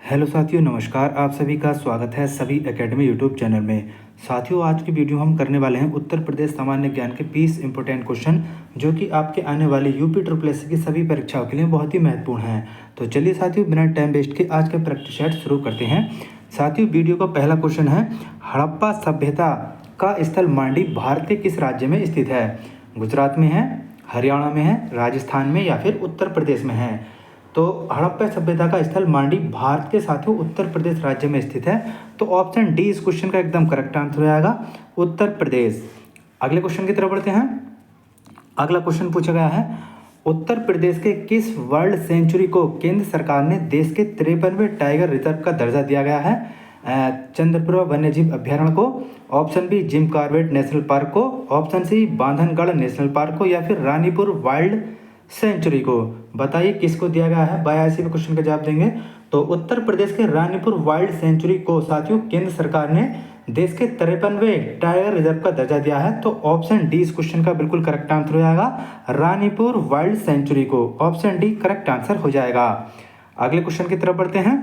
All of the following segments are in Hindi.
हेलो साथियों, नमस्कार। आप सभी का स्वागत है सभी एकेडमी यूट्यूब चैनल में। साथियों, आज की वीडियो हम करने वाले हैं उत्तर प्रदेश सामान्य ज्ञान के 20 इंपॉर्टेंट क्वेश्चन जो कि आपके आने वाली यूपी ट्रिपल एससी की सभी परीक्षाओं के लिए बहुत ही महत्वपूर्ण हैं। तो चलिए साथियों, बिना टाइम वेस्ट के आज का प्रैक्टिस सेट शुरू करते हैं। साथियों, वीडियो का पहला क्वेश्चन है, हड़प्पा सभ्यता का स्थल मांडी भारत के किस राज्य में स्थित है? गुजरात में है, हरियाणा में है, राजस्थान में या फिर उत्तर प्रदेश में है? तो हड़प्पा सभ्यता का स्थल मांडी भारत के साथियों उत्तर प्रदेश राज्य में स्थित है। तो ऑप्शन डी इस क्वेश्चन का एकदम करेक्ट आंसर हो जाएगा, उत्तर प्रदेश। अगले क्वेश्चन की तरफ बढ़ते हैं। अगला क्वेश्चन पूछा गया है, उत्तर प्रदेश के किस वर्ल्ड सेंचुरी को केंद्र सरकार ने देश के 53वें टाइगर रिजर्व का दर्जा दिया गया है? चंद्रपुरा वन्यजीव अभ्यारण्य को, option B Jim Corbett National Park को, option C Bandhavgarh National Park को या फिर रानीपुर वाइल्ड सेंचुरी को? बताइए किसको दिया गया है। 82वें क्वेश्चन का जवाब देंगे। तो उत्तर प्रदेश के रानीपुर वाइल्ड सेंचुरी को साथियों केंद्र सरकार ने देश के 53वें टाइगर रिजर्व का दर्जा दिया है। तो ऑप्शन डी इस क्वेश्चन का बिल्कुल करेक्ट आंसर हो जाएगा, रानीपुर वाइल्ड सेंचुरी को। ऑप्शन डी करेक्ट आंसर हो जाएगा। अगले क्वेश्चन की तरफ बढ़ते हैं।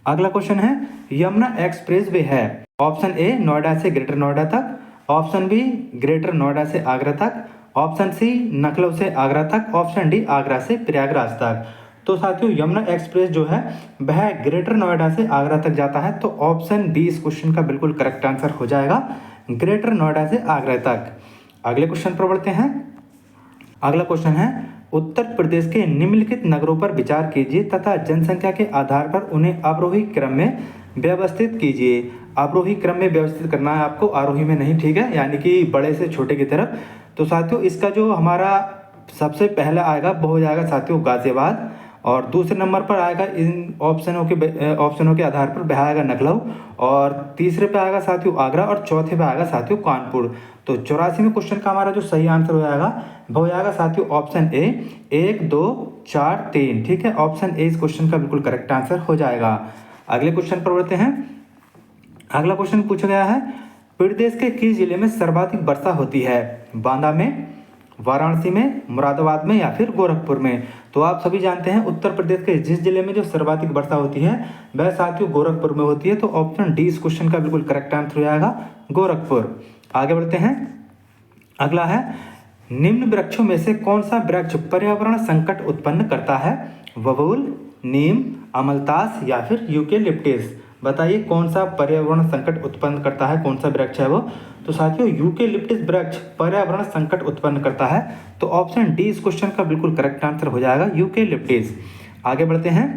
अगला क्वेश्चन है, यमुना एक्सप्रेस वे है, ऑप्शन ए नोएडा से ग्रेटर नोएडा तक, ऑप्शन बी ग्रेटर नोएडा से आगरा तक, ऑप्शन सी लखनऊ से आगरा तक, ऑप्शन डी आगरा से प्रयागराज तक। तो साथियों यमुना एक्सप्रेस जो है वह ग्रेटर नोएडा से आगरा तक जाता है। तो ऑप्शन डी इस क्वेश्चन का बिल्कुल करेक्ट आंसर हो जाएगा, ग्रेटर नोएडा से आगरा तक। अगले क्वेश्चन पर बढ़ते हैं। अगला क्वेश्चन है, उत्तर प्रदेश के निम्नलिखित नगरों पर विचार कीजिए तथा जनसंख्या के आधार पर उन्हें अवरोही क्रम में व्यवस्थित कीजिए। अवरोही क्रम में व्यवस्थित करना है आपको, आरोही में नहीं, ठीक है, यानी कि बड़े से छोटे की तरफ। तो साथियों इसका जो हमारा सबसे पहला आएगा वो हो जाएगा साथियों गाजियाबाद, और दूसरे नंबर पर आएगा इन ऑप्शनों के आधार पर वह आएगा लखनऊ, और तीसरे पे आएगा साथियों आगरा, और चौथे पे आएगा साथियों कानपुर। तो 84वें क्वेश्चन का हमारा जो सही आंसर हो जाएगा वो हो जाएगा साथियों ऑप्शन ए 1 2 4 3, ठीक है। ऑप्शन ए इस क्वेश्चन का बिल्कुल करेक्ट आंसर हो जाएगा। अगले क्वेश्चन पर बढ़ते हैं। अगला क्वेश्चन पूछा गया है, प्रदेश के किस जिले में सर्वाधिक वर्षा होती है? बांदा में, वाराणसी में, मुरादाबाद में या फिर गोरखपुर में? तो आप सभी जानते हैं उत्तर प्रदेश के जिस जिले में जो सर्वाधिक वर्षा होती है वह साथियों गोरखपुर में होती है। तो ऑप्शन डी इस क्वेश्चन का बिल्कुल करेक्ट आंसर हो जाएगा, गोरखपुर। आगे बढ़ते हैं। अगला है, निम्न वृक्षों में से कौन सा वृक्ष पर्यावरण संकट उत्पन्न करता है? बबूल, नीम, अमलतास या फिर यूकेलिप्टस? बताइए कौन सा पर्यावरण संकट उत्पन्न करता है, कौन सा वृक्ष है वो? तो साथियों यूकेलिप्टस वृक्ष पर्यावरण संकट उत्पन्न करता है। तो ऑप्शन डी इस क्वेश्चन का बिल्कुल करेक्ट आंसर हो जाएगा, यूकेलिप्टस। आगे बढ़ते हैं।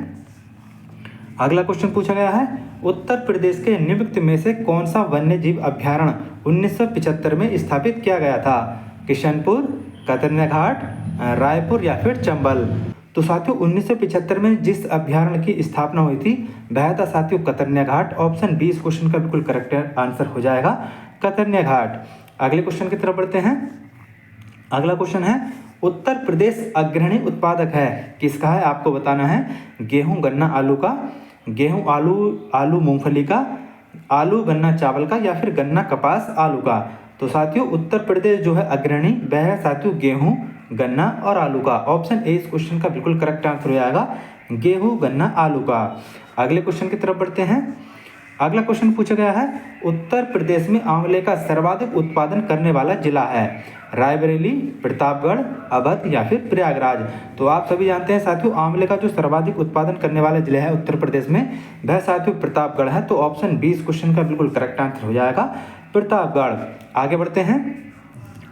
अगला क्वेश्चन पूछा गया है, उत्तर प्रदेश के निम्नलिखित में से कौन सा वन्य जीव अभ्यारण्य 1975 में स्थापित किया गया था? किशनपुर, कतरनिया घाट, रायपुर या फिर चंबल? तो साथियों 1975 में जिस अभ्यारण्य की स्थापना हुई थी वह था साथियों कतरनिया घाट। ऑप्शन बी इस क्वेश्चन का बिल्कुल करेक्ट आंसर हो जाएगा, कतरनिया घाट। अगले क्वेश्चन की तरफ बढ़ते हैं। अगला क्वेश्चन है, उत्तर प्रदेश अग्रणी उत्पादक है, किसका है आपको बताना है? गेहूं गन्ना आलू का, गेहूं आलू मूंगफली का, आलू गन्ना चावल का या फिर गन्ना कपास आलू का? तो साथियों उत्तर प्रदेश जो है अग्रणी वह है साथियों गेहूं गन्ना और आलू का। ऑप्शन ए इस क्वेश्चन का बिल्कुल करेक्ट आंसर हो जाएगा, गेहूं गन्ना आलू का। अगले क्वेश्चन की तरफ बढ़ते हैं। अगला क्वेश्चन पूछा गया है, उत्तर प्रदेश में आंवले का सर्वाधिक उत्पादन करने वाला जिला है? रायबरेली, प्रतापगढ़, अवध या फिर प्रयागराज? तो आप सभी जानते हैं साथियों आंवले का जो सर्वाधिक उत्पादन करने वाला जिला है उत्तर प्रदेश में वह साथियों प्रतापगढ़ है। तो ऑप्शन बी इस क्वेश्चन का बिल्कुल करेक्ट आंसर हो जाएगा, प्रतापगढ़। आगे बढ़ते हैं।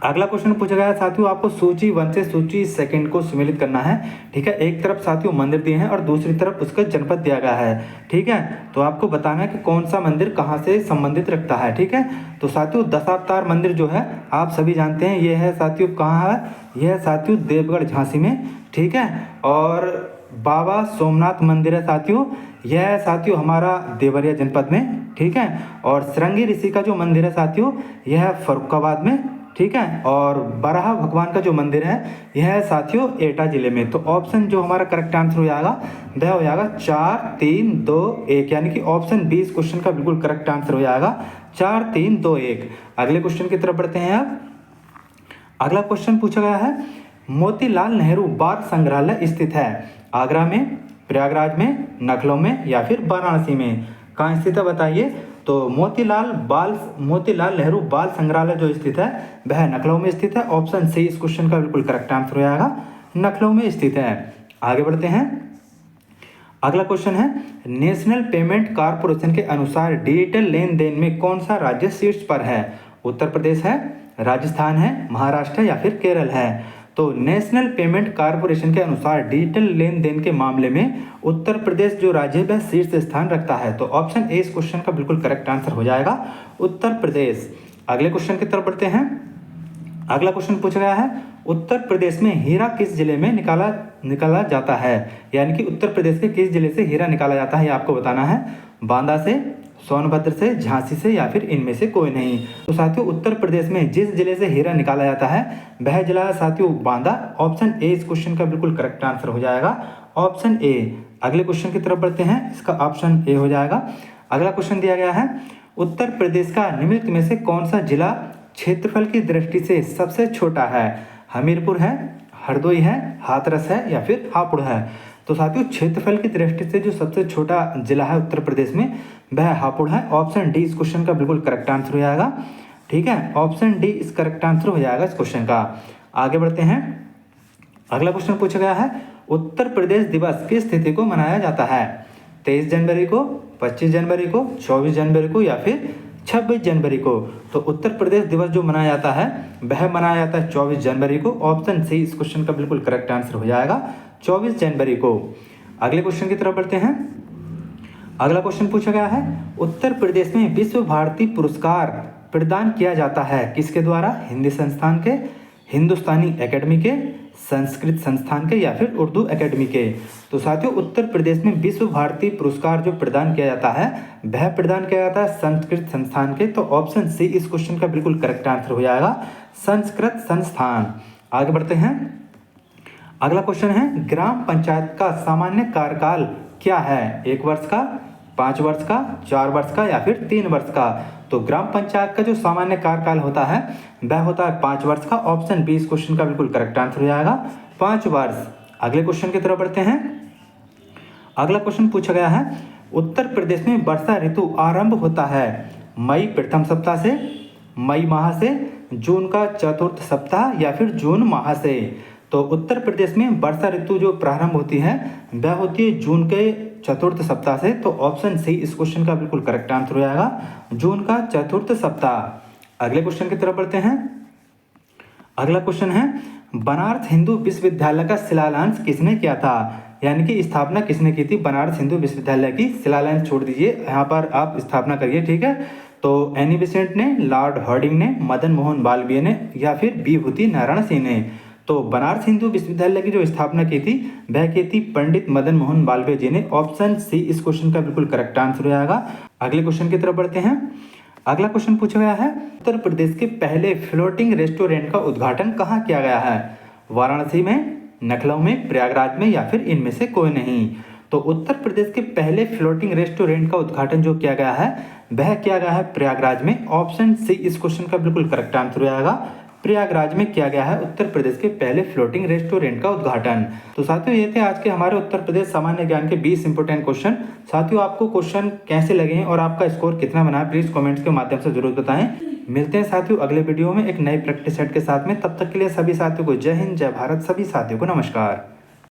अगला क्वेश्चन पूछा गया है साथियों, आपको सूची 1 से सूची 2 को सम्मिलित करना है, ठीक है। एक तरफ साथियों मंदिर दिए हैं और दूसरी तरफ उसका जनपद दिया गया है, ठीक है। तो आपको बताना है कि कौन सा मंदिर कहाँ से संबंधित रखता है, ठीक है। तो साथियों दशावतार मंदिर जो है आप सभी जानते हैं ये है साथियों कहाँ है? यह है साथियों देवगढ़ झांसी में, ठीक है। और बाबा सोमनाथ मंदिर है साथियों, यह है साथियों हमारा देवरिया जनपद में, ठीक है। और श्रृंगी ऋषि का जो मंदिर है साथियों यह है फर्रुखाबाद में, ठीक है। और बराह भगवान का जो मंदिर है यह है साथियों एटा जिले में। तो ऑप्शन जो हमारा करेक्ट आंसर हो जाएगा वह हो जाएगा 4 3 2 1, यानी कि ऑप्शन बी इस क्वेश्चन का बिल्कुल करेक्ट आंसर हो जाएगा, 4 3 2 1। अगले क्वेश्चन की तरफ बढ़ते हैं अब। अगला क्वेश्चन पूछा गया है, मोतीलाल नेहरू बाल संग्रहालय स्थित है? आगरा में, प्रयागराज में, लखनऊ में या फिर वाराणसी में? कहाँ स्थित है बताइए? तो मोतीलाल नेहरू बाल संग्रहालय जो स्थित है वह लखनऊ में स्थित है। ऑप्शन सी इस क्वेश्चन का बिल्कुल करेक्ट आंसर हो जाएगा, लखनऊ में स्थित है। आगे बढ़ते हैं। अगला क्वेश्चन है, नेशनल पेमेंट कॉर्पोरेशन के अनुसार डिजिटल लेन देन में कौन सा राज्य शीर्ष पर है? उत्तर प्रदेश है, राजस्थान है, महाराष्ट्र है या फिर केरल है? तो नेशनल पेमेंट कॉर्पोरेशन के अनुसार डिजिटल लेन देन के मामले में उत्तर प्रदेश जो राज्य है वह शीर्ष स्थान रखता है। तो ऑप्शन ए इस क्वेश्चन का बिल्कुल करेक्ट आंसर हो जाएगा, उत्तर प्रदेश। अगले क्वेश्चन की तरफ बढ़ते हैं। अगला क्वेश्चन पूछा गया है, उत्तर प्रदेश में हीरा किस जिले में निकाला जाता है? यानी कि उत्तर प्रदेश के किस जिले से हीरा निकाला जाता है ये आपको बताना है। बांदा से, सोनभद्र से, झांसी से या फिर इनमें से कोई नहीं। तो साथियों उत्तर प्रदेश में जिस जिले से हीरा निकाला जाता है वह जिला है साथियों बांदा। ऑप्शन ए इस क्वेश्चन का बिल्कुल करेक्ट आंसर हो जाएगा, ऑप्शन ए। अगले क्वेश्चन की तरफ बढ़ते हैं, इसका ऑप्शन ए हो जाएगा। अगला क्वेश्चन दिया गया है, उत्तर प्रदेश का निम्नलिखित में से कौन सा जिला क्षेत्रफल की दृष्टि से सबसे छोटा है? हमीरपुर है, हरदोई है, हाथरस है या फिर हापुड़ है? तो साथियों क्षेत्रफल की दृष्टि से जो सबसे छोटा जिला है उत्तर प्रदेश में वह हापुड़ है। ऑप्शन डी इस क्वेश्चन का बिल्कुल करेक्ट आंसर हो जाएगा। ठीक है, ऑप्शन डी इस करेक्ट आंसर हो जाएगा इस क्वेश्चन का। आगे बढ़ते हैं। अगला क्वेश्चन पूछा गया है, उत्तर प्रदेश दिवस किस तिथि को मनाया जाता है? 23 जनवरी को, 25 जनवरी को, 24 जनवरी को या फिर 26 जनवरी को? तो उत्तर प्रदेश दिवस जो मनाया जाता है वह मनाया जाता है 24 जनवरी को। ऑप्शन सी इस क्वेश्चन का बिल्कुल करेक्ट आंसर हो जाएगा, 24 जनवरी को। अगले क्वेश्चन की तरफ बढ़ते हैं। अगला क्वेश्चन पूछा गया है, उत्तर प्रदेश में विश्व भारती पुरस्कार प्रदान किया जाता है किसके द्वारा? हिंदी संस्थान के, हिंदुस्तानी एकेडमी के, संस्कृत संस्थान के या फिर उर्दू एकेडमी के? तो साथियों उत्तर प्रदेश में विश्व भारती पुरस्कार जो प्रदान किया जाता है वह प्रदान किया जाता है संस्कृत संस्थान के। तो ऑप्शन सी इस क्वेश्चन का बिल्कुल करेक्ट आंसर हो जाएगा, संस्कृत संस्थान। आगे बढ़ते हैं। अगला क्वेश्चन है, ग्राम पंचायत का सामान्य कार्यकाल क्या है? 1 वर्ष का, 5 वर्ष का, 4 वर्ष का या फिर 3 वर्ष का? तो ग्राम पंचायत का जो सामान्य कार्यकाल होता है वह होता है 5 वर्ष का। ऑप्शन बी इस क्वेश्चन का बिल्कुल करेक्ट आंसर हो जाएगा, 5 वर्ष। अगले क्वेश्चन की तरफ बढ़ते हैं। अगला क्वेश्चन पूछा गया है, उत्तर प्रदेश में वर्षा ऋतु आरंभ होता है मई प्रथम सप्ताह से, मई माह से, जून का चतुर्थ सप्ताह या फिर जून माह से? तो उत्तर प्रदेश में वर्षा ऋतु जो प्रारंभ होती है वह होती है जून के चतुर्थ सप्ताह से। तो ऑप्शन सी इस क्वेश्चन का बिल्कुल करेक्ट आंसर हो जाएगा, जून का चतुर्थ सप्ताह। अगले क्वेश्चन की तरफ बढ़ते हैं। अगला क्वेश्चन है, बनारस हिंदू विश्वविद्यालय का शिलान्यास किसने किया था? यानी कि स्थापना किसने की थी बनारस हिंदू विश्वविद्यालय की? शिलान्यास छोड़ दीजिए, यहाँ पर आप स्थापना करिए। ठीक है, तो एनी बेसेंट ने, लॉर्ड हार्डिंग ने, मदन मोहन मालवीय ने या फिर विभूति नारायण सिंह ने? तो बनारस हिंदू विश्वविद्यालय की जो स्थापना की थी वह की थी पंडित मदन मोहन मालवीय जी ने। ऑप्शन सी इस क्वेश्चन का बिल्कुल करेक्ट आंसर हो जाएगा। अगले क्वेश्चन की तरफ बढ़ते हैं। अगला क्वेश्चन पूछा गया है, उत्तर प्रदेश के पहले फ्लोटिंग रेस्टोरेंट का उद्घाटन कहाँ किया गया है? वाराणसी में, लखनऊ में, प्रयागराज में या फिर इनमें से कोई नहीं? तो उत्तर प्रदेश के पहले फ्लोटिंग रेस्टोरेंट का उद्घाटन जो किया गया है वह किया गया है प्रयागराज में। ऑप्शन सी इस क्वेश्चन का बिल्कुल करेक्ट आंसर हो जाएगा, प्रयागराज में किया गया है उत्तर प्रदेश के पहले फ्लोटिंग रेस्टोरेंट का उद्घाटन। तो साथियों ये थे आज के हमारे उत्तर प्रदेश सामान्य ज्ञान के 20 इंपोर्टेंट क्वेश्चन। साथियों आपको क्वेश्चन कैसे लगे हैं और आपका स्कोर कितना बना है प्लीज कमेंट्स के माध्यम से जरूर बताएं। मिलते हैं साथियों अगले वीडियो में एक नए प्रैक्टिस सेट के साथ में। तब तक के लिए सभी साथियों को जय हिंद, जय भारत। सभी साथियों को नमस्कार।